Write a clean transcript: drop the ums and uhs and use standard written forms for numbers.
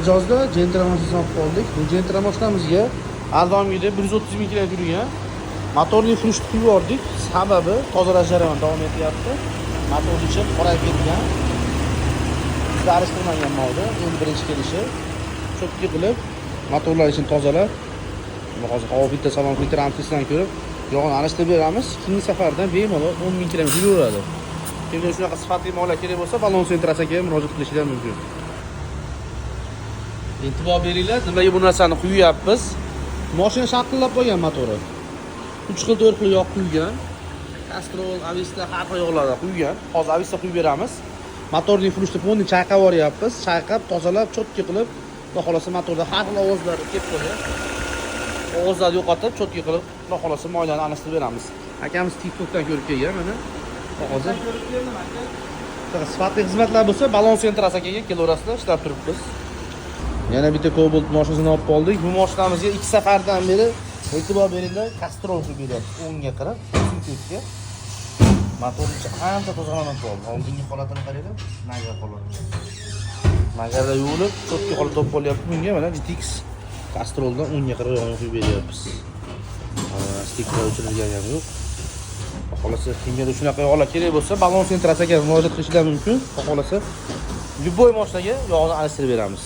mijozda Gentra mashinasini olib qoldik. Bu Gentra mashinamizga arzongida 130 ming kilometr yurgan. Motorni furushni quyib yubordik. Sababi tozalash jarayoni davom etyapti. Motor ichi qorayib ketgan. Bizda arishtirmagan molda endi birinchi kelishi. Cho'tki qilib motorlar ichini tozalab, hozir havo bitta salon filtrani testdan ko'rib, yog'ini arishtirib beramiz. Keyingi safardan bemalol 10 ming kilometr yuraveradi. Kimga shunaqa sifatli mollar kerak bo'lsa, Balon Sentrasiga murojaat qilishingiz mumkin. E'tibor beringlar, nimaga bu narsani quyapmiz? Mashina shaqillab qo'ygan motori. 3 xil 4 xil yog' quygan. Castrol, Avista har xil yog'larni quygan. Hozir Avista quyib beramiz. Motorning flushni ponni chayqab yuboryapmiz. Chayqab, tozalab, cho'tki qilib, xudo xolasa motorda har xil ovozlar kelib qo'yadi. Ovozlarni yo'qotib, cho'tki qilib, xudo xolasa moylarni alishtirib beramiz. Akamiz TikTokdan ko'rib kelgan mana. Hozir sifatli xizmatlar bo'lsa, Balon Sentrasiga kelaverasizlar, ishlab turibmiz. Yana bitta Cobalt mashinasini olib qoldik. Bu mashinamizga 2 safardan beri e'tibor beringlar, Castrol quyib beryapti. O'ngga qarab, chunki motor ichi ancha tozalanib qoldi. Oldingi holatini qaranglar, nagar holati. Nagarda yuvilib, cho'tki holatda olib qolyapti. Bunga mana GTX Castroldan o'ngga qarab yog'ni quyib beryapmiz. Mana stiker o'chirilgani ham yo'q. Xohlasa, kimgadir shunaqa yog'lar kerak bo'lsa, Balon Sentrasiga murojaat qilishingiz mumkin. Xohlasa, любой mashinaga yog'ni alishtirib beramiz.